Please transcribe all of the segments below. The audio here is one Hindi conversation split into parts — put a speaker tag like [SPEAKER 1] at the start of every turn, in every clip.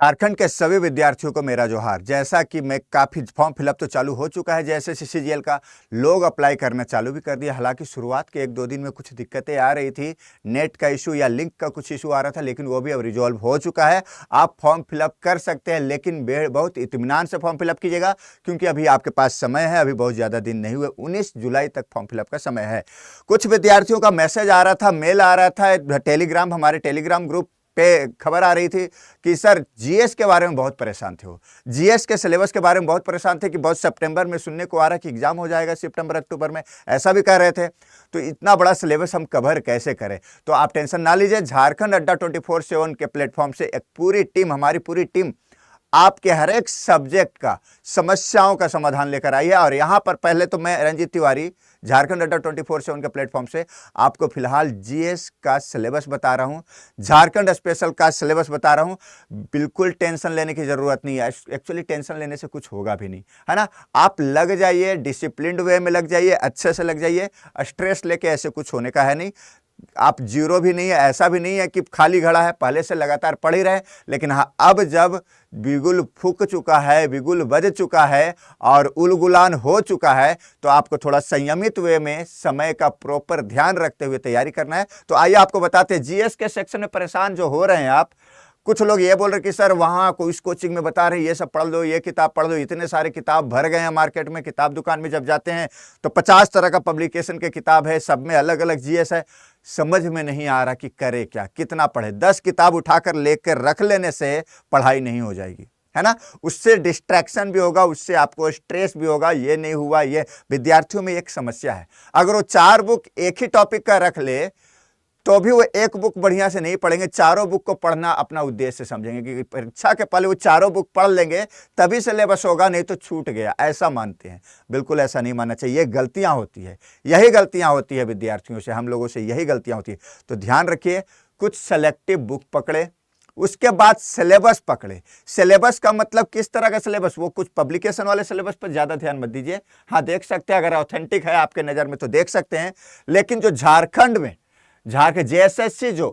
[SPEAKER 1] झारखंड के सभी विद्यार्थियों को मेरा जोहार। जैसा कि मैं काफ़ी फॉर्म फिलअप तो चालू हो चुका है जैसे सीसीजीएल का, लोग अप्लाई करना चालू भी कर दिया। हालांकि शुरुआत के 1-2 दिन में कुछ दिक्कतें आ रही थी, नेट का इशू या लिंक का कुछ इशू आ रहा था, लेकिन वो भी अब रिजॉल्व हो चुका है। आप फॉर्म फिलअप कर सकते हैं, लेकिन बहुत इत्मीनान से फॉर्म फिलअप कीजिएगा, क्योंकि अभी आपके पास समय है, अभी बहुत ज़्यादा दिन नहीं हुए, 19 जुलाई तक फॉर्म फिलअप का समय है। कुछ विद्यार्थियों का मैसेज आ रहा था, मेल आ रहा था, टेलीग्राम, हमारे टेलीग्राम ग्रुप पे खबर आ रही थी कि सर जीएस के बारे में बहुत परेशान थे। वो जीएस के सिलेबस के बारे में बहुत परेशान थे कि बहुत सितंबर में सुनने को आ रहा कि एग्जाम हो जाएगा सितंबर अक्टूबर में, ऐसा भी कह रहे थे। तो इतना बड़ा सिलेबस हम कवर कैसे करें? तो आप टेंशन ना लीजिए, झारखंड अड्डा 24/7 के प्लेटफॉर्म से एक पूरी टीम, हमारी पूरी टीम आपके हर एक सब्जेक्ट का समस्याओं का समाधान लेकर आई है। और यहां पर पहले तो मैं रंजीत तिवारी झारखंड अड्डा 24/7 के प्लेटफॉर्म से आपको फिलहाल जीएस का सिलेबस बता रहा हूं, झारखंड स्पेशल का सिलेबस बता रहा हूं। बिल्कुल टेंशन लेने की जरूरत नहीं है, एक्चुअली टेंशन लेने से कुछ होगा भी नहीं, है ना। आप लग जाइए, डिसिप्लिन्ड वे में लग जाइए, अच्छे से लग जाइए, स्ट्रेस लेके ऐसे कुछ होने का है नहीं। आप जीरो भी नहीं है, ऐसा भी नहीं है कि खाली घड़ा है, पहले से लगातार पढ़ ही रहे। लेकिन हाँ, अब जब बिगुल फूक चुका है, बिगुल बज चुका है और उलगुलान हो चुका है, तो आपको थोड़ा संयमित वे में समय का प्रॉपर ध्यान रखते हुए तैयारी करना है। तो आइए आपको बताते हैं, जीएस के सेक्शन में परेशान जो हो रहे हैं आप, कुछ लोग ये बोल रहे कि सर वहाँ कोई इस कोचिंग में बता रहे ये सब पढ़ लो, ये किताब पढ़ लो, इतने सारे किताब भर गए हैं मार्केट में। किताब दुकान में जब जाते हैं तो 50 तरह का पब्लिकेशन के किताब है, सब में अलग अलग जीएस है। समझ में नहीं आ रहा कि करे क्या, कितना पढ़े। 10 किताब उठाकर लेकर रख लेने से पढ़ाई नहीं हो जाएगी, है ना। उससे डिस्ट्रैक्शन भी होगा, उससे आपको स्ट्रेस भी होगा। ये नहीं हुआ, ये विद्यार्थियों में एक समस्या है। अगर वो 4 बुक एक ही टॉपिक का रख ले तो भी वो एक बुक बढ़िया से नहीं पढ़ेंगे, चारों बुक को पढ़ना अपना उद्देश्य समझेंगे कि परीक्षा के पहले वो चारों बुक पढ़ लेंगे तभी सिलेबस होगा, नहीं तो छूट गया, ऐसा मानते हैं। बिल्कुल ऐसा नहीं मानना चाहिए, ये गलतियां होती है, यही गलतियां होती है विद्यार्थियों से, हम लोगों से यही गलतियां होती है। तो ध्यान रखिए, कुछ सेलेक्टिव बुक पकड़े, उसके बाद सिलेबस पकड़े। सिलेबस का मतलब किस तरह का सिलेबस, वो कुछ पब्लिकेशन वाले सिलेबस पर ज्यादा ध्यान मत दीजिए। हाँ, देख सकते हैं, अगर ऑथेंटिक है आपके नजर में तो देख सकते हैं, लेकिन जो झारखंड में जेएसएससी जो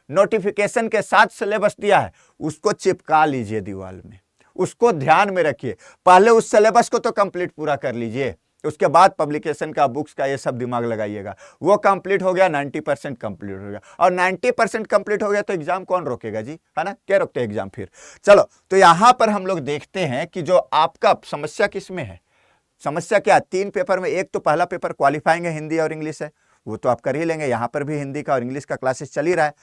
[SPEAKER 1] नोटिफिकेशन के साथ सिलेबस दिया है उसको चिपका लीजिए दीवार में, उसको ध्यान में रखिए। पहले उस सिलेबस को तो कंप्लीट पूरा कर लीजिए, उसके बाद पब्लिकेशन का, बुक्स का, ये सब दिमाग लगाइएगा। वो कंप्लीट हो गया, 90% कंप्लीट हो गया, और 90% कंप्लीट हो गया तो एग्जाम कौन रोकेगा जी, है ना। क्या रोकते हैं एग्जाम फिर। चलो, तो यहां पर हम लोग देखते हैं कि जो आपका समस्या किस में है। समस्या क्या, 3 पेपर में, एक तो पहला पेपर क्वालिफाइंग है, हिंदी और इंग्लिश है, वो तो आप कर ही लेंगे, यहां पर भी हिंदी का और इंग्लिश का क्लासेस चल ही रहा है।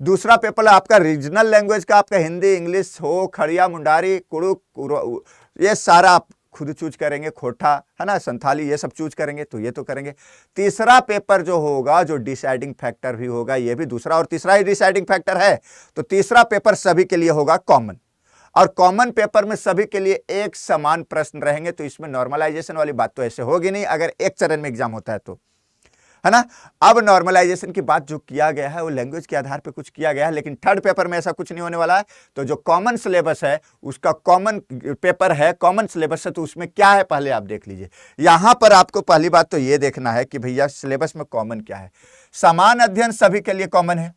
[SPEAKER 1] दूसरा पेपर आपका रीजनल लैंग्वेज का, आपका हिंदी, इंग्लिश हो, खड़िया, मुंडारी, कुड़ुक, ये सारा आप खुद चूज करेंगे, खोटा, है ना, संथाली, ये सब चूज करेंगे, तो ये तो करेंगे। तीसरा पेपर जो होगा, जो डिसाइडिंग फैक्टर भी होगा, ये भी दूसरा और तीसरा ही डिसाइडिंग फैक्टर है। तो तीसरा पेपर सभी के लिए होगा कॉमन, और कॉमन पेपर में सभी के लिए एक समान प्रश्न रहेंगे। तो इसमें नॉर्मलाइजेशन वाली बात तो ऐसे होगी नहीं, अगर एक चरण में एग्जाम होता है तो, है ना। अब नॉर्मलाइजेशन की बात जो किया गया है वो लैंग्वेज के आधार पे कुछ किया गया है, लेकिन थर्ड पेपर में ऐसा कुछ नहीं होने वाला है। तो जो कॉमन सिलेबस है, उसका कॉमन पेपर है, कॉमन सिलेबस है, तो उसमें क्या है पहले आप देख लीजिए। यहां पर आपको पहली बात तो ये देखना है कि भैया सिलेबस में कॉमन क्या है। समान अध्ययन सभी के लिए कॉमन है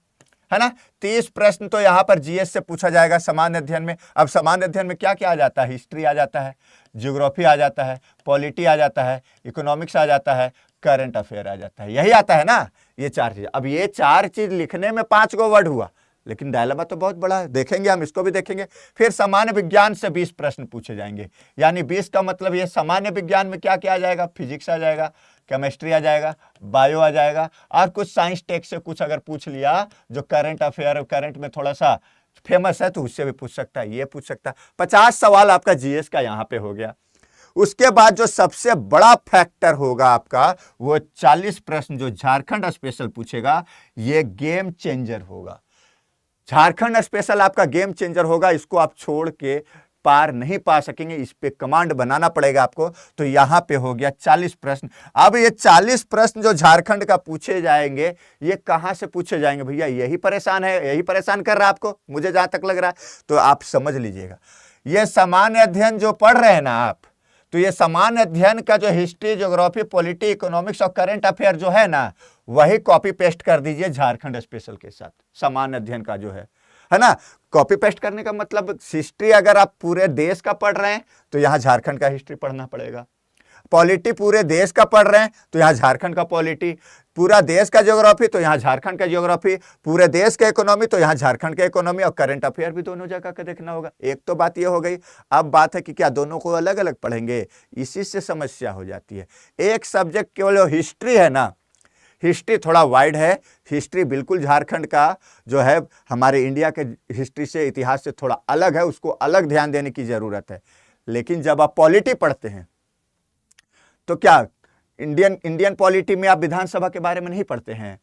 [SPEAKER 1] ना। 30 प्रश्न तो यहां पर जीएस से पूछा जाएगा समान अध्ययन में। अब समान अध्ययन में क्या क्या आ जाता है, हिस्ट्री आ जाता है, ज्योग्राफी आ जाता है, पॉलिटी आ जाता है, इकोनॉमिक्स आ जाता है, करंट अफेयर आ जाता है, यही आता है ना, ये 4 चीज। अब ये 4 चीज लिखने में 5 गो वर्ड हुआ, लेकिन डायलेमा तो बहुत बड़ा है, देखेंगे हम, इसको भी देखेंगे। फिर सामान्य विज्ञान से 20 प्रश्न पूछे जाएंगे, यानी 20 का मतलब ये सामान्य विज्ञान में क्या क्या आ जाएगा, फिजिक्स आ जाएगा, केमिस्ट्री आ जाएगा, बायो आ जाएगा, और कुछ साइंस टेक्स्ट से कुछ अगर पूछ लिया जो करंट अफेयर, करंट में थोड़ा सा फेमस है, तो उससे भी पूछ सकता है, ये पूछ सकता है। 50 सवाल आपका जीएस का यहां पे हो गया। उसके बाद जो सबसे बड़ा फैक्टर होगा आपका, वो 40 प्रश्न जो झारखंड स्पेशल पूछेगा, ये गेम चेंजर होगा। झारखंड स्पेशल आपका गेम चेंजर होगा, इसको आप छोड़ के पार नहीं पा सकेंगे, इस पे कमांड बनाना पड़ेगा आपको। तो यहां पे हो गया 40 प्रश्न। अब ये 40 प्रश्न जो झारखंड का पूछे जाएंगे, ये कहां से पूछे जाएंगे भैया, यही परेशान है, यही परेशान कर रहा है आपको, मुझे जहां तक लग रहा है। तो आप समझ लीजिएगा, ये सामान्य अध्ययन जो पढ़ रहे हैं ना आप, तो ये सामान्य अध्ययन का जो हिस्ट्री, ज्योग्राफी, पॉलिटी, इकोनॉमिक्स और करंट अफेयर जो है ना, वही कॉपी पेस्ट कर दीजिए झारखंड स्पेशल के साथ, सामान्य अध्ययन का जो है। है ना। कॉपी पेस्ट करने का मतलब, हिस्ट्री अगर आप पूरे देश का पढ़ रहे हैं तो यहाँ झारखंड का हिस्ट्री पढ़ना पड़ेगा। पॉलिटी पूरे देश का पढ़ रहे हैं तो यहाँ झारखंड का पॉलिटी, पूरा देश का ज्योग्राफी तो यहाँ झारखंड का ज्योग्राफी, पूरे देश का इकोनॉमी तो यहाँ झारखंड का इकोनॉमी, और करंट अफेयर भी दोनों जगह का देखना होगा। एक तो बात ये हो गई। अब बात है कि क्या दोनों को अलग अलग पढ़ेंगे, इसी से समस्या हो जाती है। एक सब्जेक्ट केवल हिस्ट्री है ना, हिस्ट्री थोड़ा वाइड है, हिस्ट्री बिल्कुल झारखंड का जो है हमारे इंडिया के हिस्ट्री से, इतिहास से थोड़ा अलग है, उसको अलग ध्यान देने की जरूरत है। लेकिन जब आप पॉलिटी पढ़ते हैं तो क्या इंडियन पॉलिटी में आप विधानसभा के बारे में नहीं पढ़ते हैं,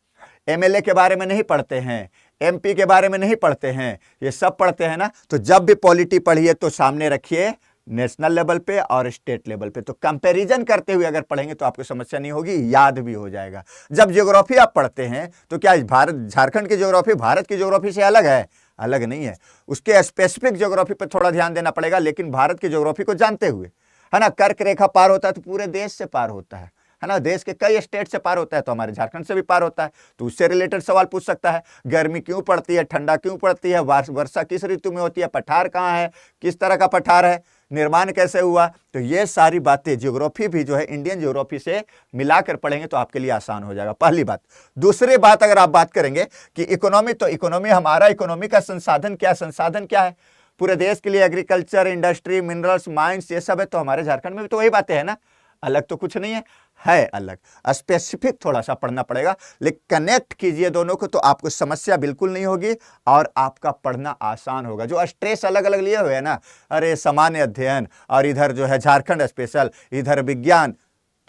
[SPEAKER 1] एमएलए के बारे में नहीं पढ़ते हैं, एमपी के बारे में नहीं पढ़ते हैं, ये सब पढ़ते हैं ना। तो जब भी पॉलिटी पढ़िए तो सामने रखिए नेशनल लेवल पे और स्टेट लेवल पे, तो कंपैरिजन करते हुए अगर पढ़ेंगे तो आपको समस्या नहीं होगी, याद भी हो जाएगा। जब ज्योग्राफी आप पढ़ते हैं तो क्या झारखंड की ज्योग्राफी भारत की ज्योग्राफी से अलग है? अलग नहीं है। उसके स्पेसिफिक ज्योग्राफी पर थोड़ा ध्यान देना पड़ेगा, लेकिन भारत की ज्योग्राफी को जानते हुए, है ना। कर्क रेखा पार होता है तो पूरे देश से पार होता है ना। देश के कई स्टेट से पार होता है, तो हमारे झारखंड से भी पार होता है, तो उससे रिलेटेड सवाल पूछ सकता है। गर्मी क्यों पड़ती है, ठंडा क्यों पड़ती है, वर्षा किस ऋतु में होती है, पठार कहाँ है, किस तरह का पठार है, निर्माण कैसे हुआ, तो ये सारी बातें ज्योग्राफी भी जो है इंडियन ज्योग्राफी से मिलाकर पढ़ेंगे तो आपके लिए आसान हो जाएगा, पहली बात। दूसरी बात, अगर आप बात करेंगे कि इकोनॉमी, तो इकोनॉमी हमारा, इकोनॉमी का संसाधन क्या है पूरे देश के लिए, एग्रीकल्चर, इंडस्ट्री, मिनरल्स, माइंस, ये सब है। तो हमारे झारखंड में भी तो वही बातें हैं ना, अलग तो कुछ नहीं है अलग, स्पेसिफिक थोड़ा सा पढ़ना पड़ेगा। लेकिन कनेक्ट कीजिए दोनों को तो आपको समस्या बिल्कुल नहीं होगी और आपका पढ़ना आसान होगा। जो स्ट्रेस अलग अलग लिए हुए है ना, अरे सामान्य अध्ययन और इधर जो है झारखंड स्पेशल, इधर विज्ञान,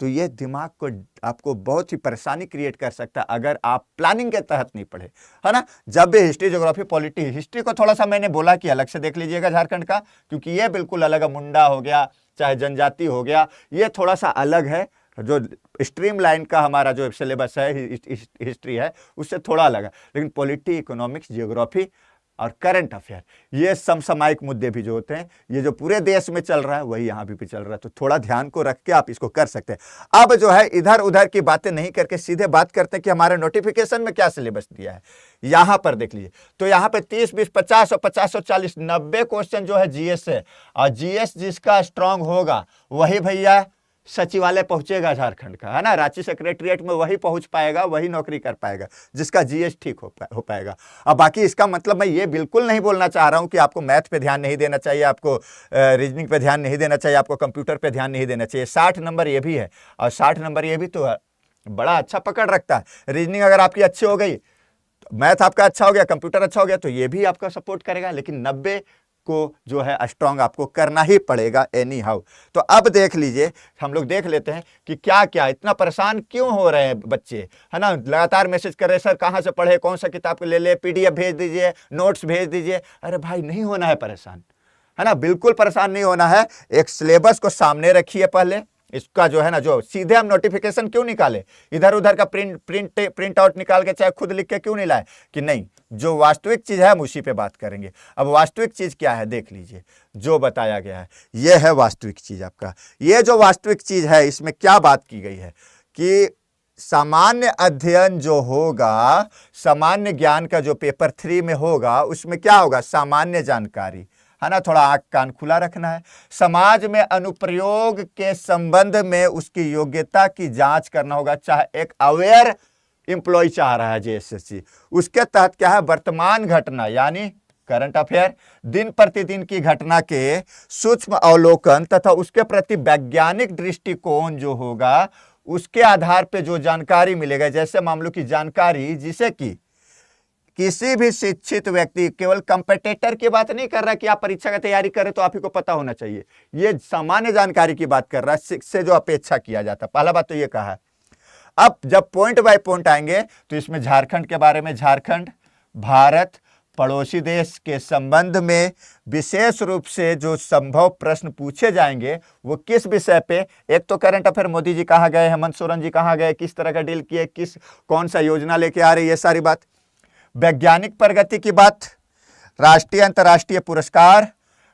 [SPEAKER 1] तो ये दिमाग को आपको बहुत ही परेशानी क्रिएट कर सकता है अगर आप प्लानिंग के तहत नहीं पढ़े, है ना। जब भी हिस्ट्री, ज्योग्राफी, पॉलिटी, हिस्ट्री को थोड़ा सा मैंने बोला कि अलग से देख लीजिएगा झारखंड का, क्योंकि ये बिल्कुल अलग है। मुंडा हो गया, चाहे जनजाति हो गया, ये थोड़ा सा अलग है। जो स्ट्रीम लाइन का हमारा जो सिलेबस है हिस्ट्री है, उससे थोड़ा अलग है। लेकिन पॉलिटी, इकोनॉमिक्स, जियोग्राफी और करंट अफेयर, ये समसामयिक मुद्दे भी जो होते हैं, ये जो पूरे देश में चल रहा है वही यहाँ भी चल रहा है, तो थोड़ा ध्यान को रख के आप इसको कर सकते हैं। अब जो है इधर उधर की बातें नहीं करके सीधे बात करते हैं कि हमारे नोटिफिकेशन में क्या सिलेबस दिया है। यहाँ पर देख लीजिए, तो यहाँ पे 30, 20, 50 और 50 और 40, 90 क्वेश्चन जो है जीएस है, और जीएस जिसका स्ट्रांग होगा वही भैया सचिवालय पहुंचेगा झारखंड का, है ना। रांची सेक्रेटरिएट में वही पहुंच पाएगा, वही नौकरी कर पाएगा जिसका जीएस ठीक हो पाएगा। अब बाकी इसका मतलब मैं ये बिल्कुल नहीं बोलना चाह रहा हूं कि आपको मैथ पे ध्यान नहीं देना चाहिए, आपको रीजनिंग पे ध्यान नहीं देना चाहिए, आपको कंप्यूटर पे ध्यान नहीं देना चाहिए। 60 नंबर ये भी है, और 60 नंबर ये भी तो बड़ा अच्छा पकड़ रखता है। रीजनिंग अगर आपकी अच्छी हो गई, मैथ आपका अच्छा हो गया, कंप्यूटर अच्छा हो गया, तो ये भी आपका सपोर्ट करेगा। लेकिन 90 को जो है स्ट्रांग आपको करना ही पड़ेगा एनी हाउ। तो अब देख लीजिए, हम लोग देख लेते हैं कि क्या क्या इतना परेशान क्यों हो रहे हैं बच्चे, है ना। लगातार मैसेज कर रहे, सर कहाँ से पढ़े, कौन सा किताब ले ले, पीडीएफ भेज दीजिए, नोट्स भेज दीजिए। अरे भाई नहीं होना है परेशान, है ना, बिल्कुल परेशान नहीं होना है। एक सिलेबस को सामने रखिए पहले, इसका जो है ना, जो सीधे हम नोटिफिकेशन क्यों निकाले, इधर उधर का प्रिंट आउट निकाल के चाहे खुद लिख के क्यों नहीं लाए, कि नहीं, जो वास्तविक चीज है हम उसी पे बात करेंगे। अब वास्तविक चीज क्या है देख लीजिए, जो बताया गया है ये है वास्तविक चीज आपका। ये जो वास्तविक चीज है, इसमें क्या बात की गई है कि सामान्य अध्ययन जो होगा, सामान्य ज्ञान का जो पेपर 3 में होगा, उसमें क्या होगा, सामान्य जानकारी, है ना। थोड़ा आंख कान खुला रखना है। समाज में अनुप्रयोग के संबंध में उसकी योग्यता की जांच करना होगा। चाहे एक अवेयर एम्प्लॉय चाह रहा है जेएसएससी, उसके तहत क्या है, वर्तमान घटना यानी करंट अफेयर, दिन प्रतिदिन की घटना के सूक्ष्म अवलोकन तथा उसके प्रति वैज्ञानिक दृष्टिकोण जो होगा, उसके आधार पे जो जानकारी मिलेगा, जैसे मामलों की जानकारी, जिसे कि किसी भी शिक्षित व्यक्ति, केवल कंपेटेटर की बात नहीं कर रहा कि आप परीक्षा की तैयारी करें तो आप ही को पता होना चाहिए, ये सामान्य जानकारी की बात कर रहा है, से जो अपेक्षा किया जाता है। पहला बात तो ये कहा है। अब जब पॉइंट बाय पॉइंट आएंगे तो इसमें झारखंड के बारे में, झारखंड, भारत, पड़ोसी देश के संबंध में विशेष रूप से जो संभव प्रश्न पूछे जाएंगे वो किस विषय पे, एक तो करंट अफेयर, मोदी जी कहाँ गए, हेमंत सोरेन जी कहाँ गए, किस तरह का डील किए, कौन सा योजना लेके आ रही है, ये सारी बात। वैज्ञानिक प्रगति की बात, राष्ट्रीय अंतर्राष्ट्रीय पुरस्कार,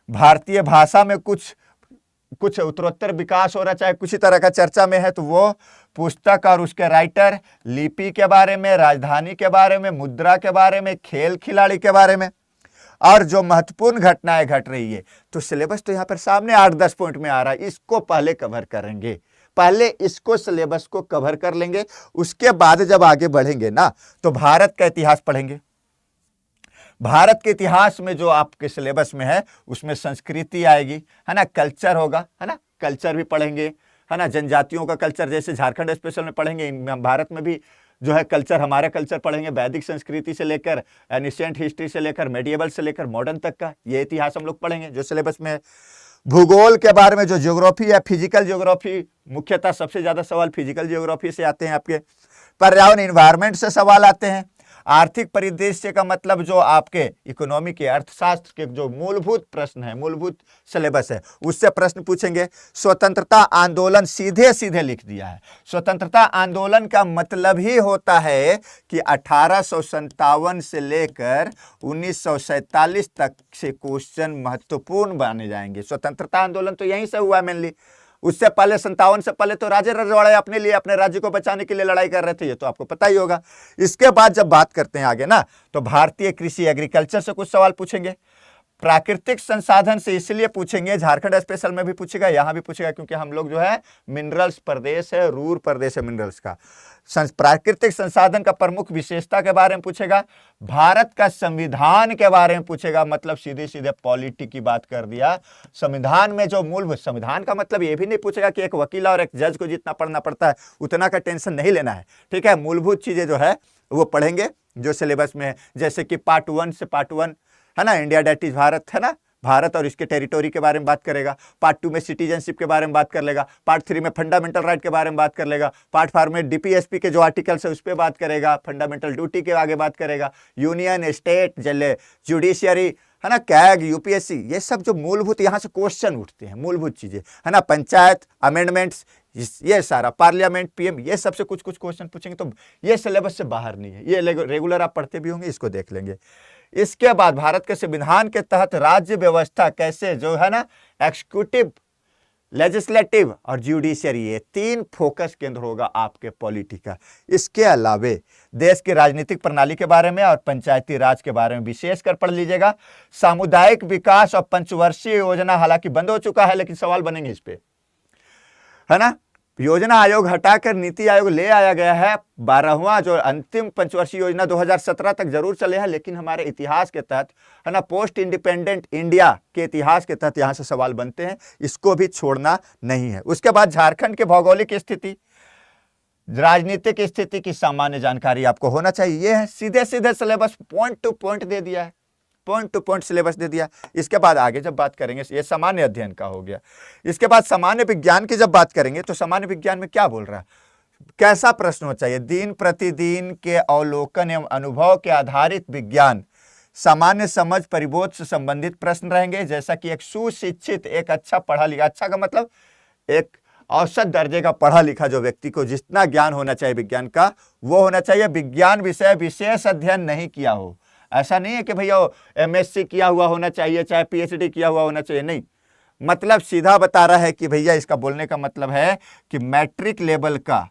[SPEAKER 1] भारतीय भाषा में कुछ उत्तरोत्तर विकास हो रहा, चाहे कुछ ही तरह का चर्चा में है तो वो पुस्तक और उसके राइटर, लिपि के बारे में, राजधानी के बारे में, मुद्रा के बारे में, खेल खिलाड़ी के बारे में, और जो महत्वपूर्ण घटनाएं घट रही है, तो सिलेबस तो यहाँ पर सामने 8-10 पॉइंट में आ रहा है, इसको पहले कवर करेंगे, पहले इसको सिलेबस को कवर कर लेंगे। उसके बाद जब आगे बढ़ेंगे ना, तो भारत का इतिहास पढ़ेंगे। भारत के इतिहास में जो आपके सिलेबस में है उसमें संस्कृति आएगी, है ना, कल्चर होगा, है ना, कल्चर भी पढ़ेंगे, है ना, जनजातियों का कल्चर जैसे झारखंड स्पेशल में पढ़ेंगे, भारत में भी जो है कल्चर, हमारा कल्चर पढ़ेंगे, वैदिक संस्कृति से लेकर एनिशिएंट हिस्ट्री से लेकर मेडिएवल से लेकर मॉडर्न तक का ये इतिहास हम लोग पढ़ेंगे जो सिलेबस में है। भूगोल के बारे में जो ज्योग्राफी है, फिजिकल ज्योग्राफी, मुख्यतः सबसे ज्यादा सवाल फिजिकल ज्योग्राफी से आते हैं, आपके पर्यावरण इन्वायरमेंट से सवाल आते हैं। आर्थिक परिदृश्य का मतलब जो आपके इकोनॉमी के, अर्थशास्त्र के जो मूलभूत प्रश्न है, मूलभूत सिलेबस है, उससे प्रश्न पूछेंगे। स्वतंत्रता आंदोलन सीधे सीधे लिख दिया है। स्वतंत्रता आंदोलन का मतलब ही होता है कि 1857 से लेकर 1947 तक से क्वेश्चन महत्वपूर्ण माने जाएंगे। स्वतंत्रता आंदोलन तो यहीं से हुआ मेनली, उससे पहले 57 से पहले तो राजे रजवाड़े अपने लिए, अपने राज्य को बचाने के लिए लड़ाई कर रहे थे, ये तो आपको पता ही होगा। इसके बाद जब बात करते हैं आगे ना, तो भारतीय कृषि एग्रीकल्चर से कुछ सवाल पूछेंगे। प्राकृतिक संसाधन से इसलिए पूछेंगे, झारखंड स्पेशल में भी पूछेगा, यहां भी पूछेगा, क्योंकि हम लोग जो है मिनरल्स प्रदेश है, रूर प्रदेश है मिनरल्स का। प्राकृतिक संसाधन का प्रमुख विशेषता के बारे में पूछेगा। भारत का संविधान के बारे में पूछेगा, मतलब सीधे सीधे पॉलिटी की बात कर दिया। संविधान में जो मूलभूत, संविधान का मतलब ये भी नहीं पूछेगा कि एक वकील और एक जज को जितना पढ़ना पड़ता है उतना का टेंशन नहीं लेना है, ठीक है। मूलभूत चीजें जो है वो पढ़ेंगे जो सिलेबस में है, जैसे कि पार्ट 1 से पार्ट 1 है ना, इंडिया डेट इज भारत, है ना, भारत और इसके टेरिटोरी के बारे में बात करेगा। पार्ट 2 में सिटीजनशिप के बारे में बात कर लेगा। पार्ट 3 में फंडामेंटल राइट के बारे में बात कर लेगा। पार्ट 4 में डीपीएसपी के जो आर्टिकल्स है उस पर बात करेगा। फंडामेंटल ड्यूटी के आगे बात करेगा। यूनियन, स्टेट, जुडिशियरी, है ना, कैग, यूपीएससी, ये सब जो मूलभूत यहाँ से क्वेश्चन उठते हैं, मूलभूत चीजें, है ना, पंचायत, अमेंडमेंट्स, ये सारा, पार्लियामेंट, पीएम, ये सबसे कुछ कुछ क्वेश्चन पूछेंगे। तो ये सिलेबस से बाहर नहीं है, ये रेगुलर आप पढ़ते भी होंगे, इसको देख लेंगे। इसके बाद भारत के संविधान के तहत राज्य व्यवस्था कैसे जो है ना, एक्सिक्यूटिव, लेजिस्लेटिव और जुडिशियरी, ये 3 फोकस केंद्र होगा आपके पॉलिटी का। इसके अलावे देश की राजनीतिक प्रणाली के बारे में और पंचायती राज के बारे में विशेषकर पढ़ लीजिएगा। सामुदायिक विकास और पंचवर्षीय योजना हालांकि बंद हो चुका है, लेकिन सवाल बनेंगे इस पे, है ना। योजना आयोग हटाकर नीति आयोग ले आया गया है। 12वां जो अंतिम पंचवर्षीय योजना 2017 तक जरूर चले हैं, लेकिन हमारे इतिहास के तहत, है ना, पोस्ट इंडिपेंडेंट इंडिया के इतिहास के तहत यहां से सवाल बनते हैं, इसको भी छोड़ना नहीं है। उसके बाद झारखंड के भौगोलिक स्थिति, राजनीतिक स्थिति की सामान्य जानकारी आपको होना चाहिए। ये है सीधे सीधे सिलेबस, पॉइंट टू पॉइंट दे दिया है, पॉइंट टू पॉइंट सिलेबस दे दिया। इसके बाद आगे जब बात करेंगे, ये सामान्य अध्ययन का हो गया। इसके बाद सामान्य विज्ञान की जब बात करेंगे, तो सामान्य विज्ञान में क्या बोल रहा है, कैसा प्रश्न होना चाहिए। दिन प्रतिदिन के अवलोकन एवं अनुभव के आधारित विज्ञान, सामान्य समझ, परिबोध से संबंधित प्रश्न रहेंगे, जैसा कि एक सुशिक्षित, एक अच्छा पढ़ा लिखा, अच्छा का मतलब एक औसत दर्जे का पढ़ा लिखा जो व्यक्ति को जितना ज्ञान होना चाहिए विज्ञान का, वो होना चाहिए। विज्ञान विषय विशेष अध्ययन नहीं किया हो, ऐसा नहीं है कि भैया एमएससी किया हुआ होना चाहिए, चाहे पीएचडी किया हुआ होना चाहिए, नहीं। मतलब सीधा बता रहा है कि भैया, इसका बोलने का मतलब है कि मैट्रिक लेवल का,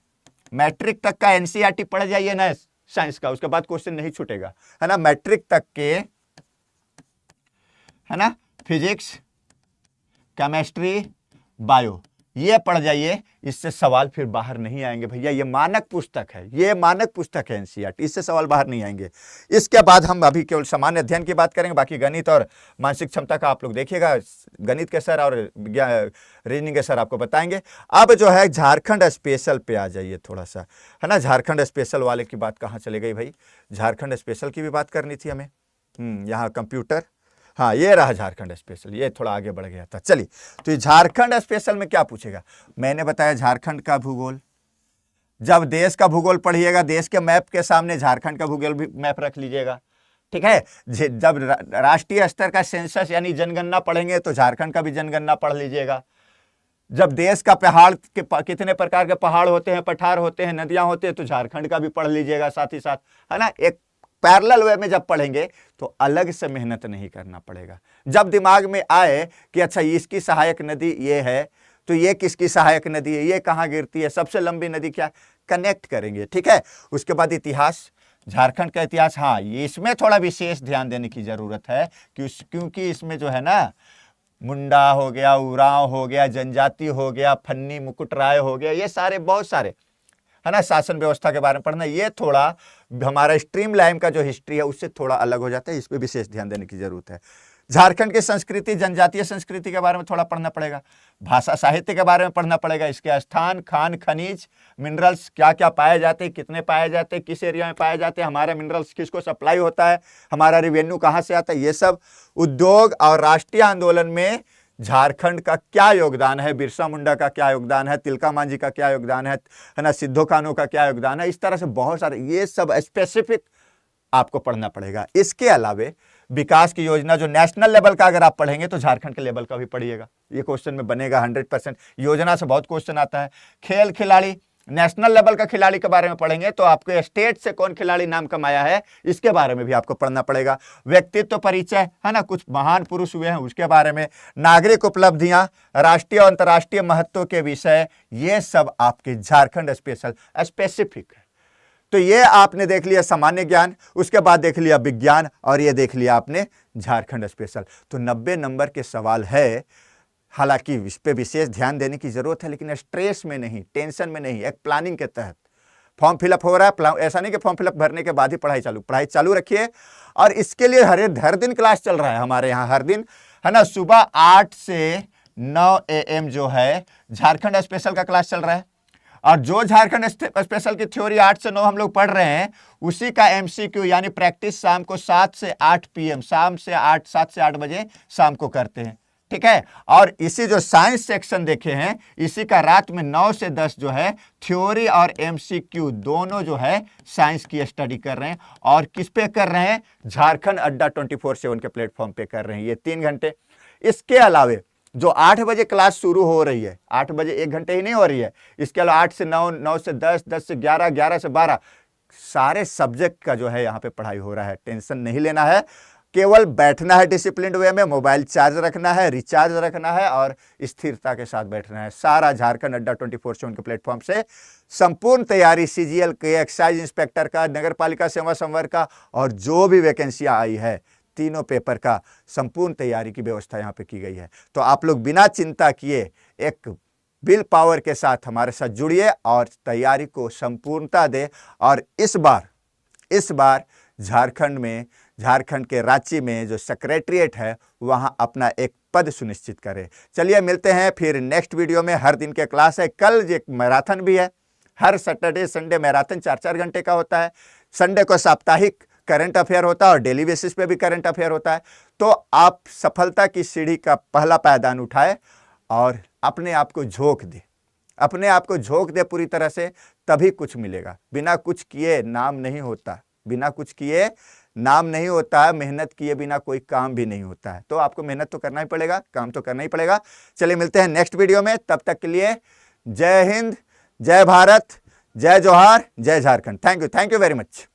[SPEAKER 1] मैट्रिक तक का एनसीईआरटी पढ़ जाइए ना साइंस का, उसके बाद क्वेश्चन नहीं छूटेगा, है ना। मैट्रिक तक के, है ना, फिजिक्स, केमिस्ट्री, बायो, ये पढ़ जाइए, इससे सवाल फिर बाहर नहीं आएंगे भैया। ये मानक पुस्तक है, ये मानक पुस्तक है एनसीईआरटी, इससे सवाल बाहर नहीं आएंगे। इसके बाद हम अभी केवल सामान्य अध्ययन की बात करेंगे, बाकी गणित और मानसिक क्षमता का आप लोग देखिएगा, गणित के सर और रीजनिंग के सर आपको बताएंगे। अब जो है झारखंड स्पेशल पे आ जाइए थोड़ा सा, है ना। झारखंड स्पेशल वाले की बात कहाँ चले गई भाई, झारखंड स्पेशल की भी बात करनी थी हमें। यहाँ कंप्यूटर, हाँ ये रहा झारखंड स्पेशल, ये थोड़ा आगे बढ़ गया था। चलिए, तो ये झारखंड स्पेशल में क्या पूछेगा, मैंने बताया झारखंड का भूगोल। जब देश का भूगोल पढ़िएगा, देश के मैप के सामने झारखंड का भूगोल भी मैप रख लीजिएगा, ठीक है। जब राष्ट्रीय स्तर का सेंसस यानी जनगणना पढ़ेंगे, तो झारखंड का भी जनगणना पढ़ लीजिएगा। जब देश का पहाड़ कितने प्रकार के पहाड़ होते हैं, पठार होते हैं, नदियां होते हैं, तो झारखंड का भी पढ़ लीजिएगा साथ ही साथ, है ना। एक पैरेलल वे में जब पढ़ेंगे तो अलग से मेहनत नहीं करना पड़ेगा। जब दिमाग में आए कि अच्छा इसकी सहायक नदी ये है, तो ये किसकी सहायक नदी है, ये कहाँ गिरती है, सबसे लंबी नदी क्या, कनेक्ट करेंगे, ठीक है। उसके बाद इतिहास, झारखंड का इतिहास, हाँ ये इसमें थोड़ा विशेष ध्यान देने की जरूरत है क्योंकि इसमें जो है ना, मुंडा हो गया, उरांव हो गया, जनजाति हो गया, फन्नी मुकुट राय हो गया, ये सारे बहुत सारे है ना, शासन व्यवस्था के बारे में पढ़ना, ये थोड़ा हमारा स्ट्रीम लाइन का जो हिस्ट्री है उससे थोड़ा अलग हो जाता है, इस पर विशेष ध्यान देने की जरूरत है। झारखंड की संस्कृति, जनजातीय संस्कृति के बारे में थोड़ा पढ़ना पड़ेगा, भाषा साहित्य के बारे में पढ़ना पड़ेगा, इसके स्थान, खान, खनिज, मिनरल्स क्या क्या पाए जाते हैं, कितने पाए जाते हैं, किस एरिया में पाए जाते हैं, हमारे मिनरल्स किसको सप्लाई होता है, हमारा रिवेन्यू कहाँ से आता है, ये सब उद्योग और राष्ट्रीय आंदोलन में झारखंड का क्या योगदान है, बिरसा मुंडा का क्या योगदान है, तिलका मांझी का क्या योगदान है ना, सिद्धो कान्हू का क्या योगदान है, इस तरह से बहुत सारे ये सब स्पेसिफिक आपको पढ़ना पड़ेगा। इसके अलावे विकास की योजना जो नेशनल लेवल का अगर आप पढ़ेंगे तो झारखंड के लेवल का भी पढ़िएगा, ये क्वेश्चन में बनेगा 100%। योजना से बहुत क्वेश्चन आता है। खेल खिलाड़ी, नेशनल लेवल का खिलाड़ी के बारे में पढ़ेंगे तो आपके स्टेट से कौन खिलाड़ी नाम कमाया है इसके बारे में भी आपको पढ़ना पड़ेगा। व्यक्तित्व परिचय है ना, कुछ महान पुरुष हुए हैं उसके बारे में, नागरिक उपलब्धियां, राष्ट्रीय और अंतर्राष्ट्रीय महत्व के विषय, ये सब आपके झारखंड स्पेसिफिक है। तो ये आपने देख लिया सामान्य ज्ञान, उसके बाद देख लिया विज्ञान, और ये देख लिया आपने झारखंड स्पेशल। तो 90 नंबर के सवाल है, हालांकि इस पे विशेष ध्यान देने की जरूरत है, लेकिन स्ट्रेस में नहीं, टेंशन में नहीं, एक प्लानिंग के तहत फॉर्म फिलअप हो रहा है। ऐसा नहीं कि फॉर्म फिलअप भरने के बाद ही पढ़ाई चालू रखिए। और इसके लिए हर दिन क्लास चल रहा है हमारे यहाँ, हर दिन है ना, सुबह 8 से 9 AM जो है झारखंड स्पेशल का क्लास चल रहा है। और जो झारखंड स्पेशल की थ्योरी 8 से 9 हम लोग पढ़ रहे हैं, उसी का MCQ यानी प्रैक्टिस शाम को 7 से 8 PM, शाम से 7 से 8 बजे शाम को करते हैं, ठीक है। और इसी जो साइंस सेक्शन देखे हैं, इसी का रात में 9 से 10 जो है थ्योरी और MCQ दोनों जो है साइंस की स्टडी कर रहे हैं। और किस पे कर रहे हैं? झारखंड अड्डा 24/7 के प्लेटफॉर्म पे कर रहे हैं, ये 3 घंटे। इसके अलावे जो 8 बजे क्लास शुरू हो रही है, 8 बजे 1 घंटे ही नहीं हो रही है, इसके अलावा 8 से 9, 9 से 10, 10 से 11, 11 से 12 सारे सब्जेक्ट का जो है यहाँ पे पढ़ाई हो रहा है। टेंशन नहीं लेना है, केवल बैठना है डिसिप्लिन वे में, मोबाइल चार्ज रखना है, रिचार्ज रखना है और स्थिरता के साथ बैठना है। सारा झारखंड अड्डा 24/7 के प्लेटफॉर्म से संपूर्ण तैयारी CGL के, एक्साइज इंस्पेक्टर का, नगर पालिका सेवा संवर्ग का और जो भी वैकेंसियां आई है, तीनों पेपर का संपूर्ण तैयारी की व्यवस्था यहाँ पे की गई है। तो आप लोग बिना चिंता किए एक विल पावर के साथ हमारे साथ जुड़िए और तैयारी को संपूर्णता दे। और इस बार झारखंड के रांची में जो सेक्रेटरीट है वहां अपना एक पद सुनिश्चित करें। चलिए मिलते हैं फिर नेक्स्ट वीडियो में। हर दिन के क्लास है, कल एक मैराथन भी है, हर सैटरडे संडे मैराथन 4-4 घंटे का होता है। संडे को साप्ताहिक करंट अफेयर होता है और डेली बेसिस पे भी करंट अफेयर होता है। तो आप सफलता की सीढ़ी का पहला पायदान उठाए और अपने आप को झोंक दे पूरी तरह से, तभी कुछ मिलेगा। बिना कुछ किए नाम नहीं होता, मेहनत किए बिना कोई काम भी नहीं होता है। तो आपको मेहनत तो करना ही पड़ेगा, काम तो करना ही पड़ेगा। चलिए मिलते हैं नेक्स्ट वीडियो में, तब तक के लिए जय हिंद, जय भारत, जय जोहार, जय Jharkhand. Thank you very much.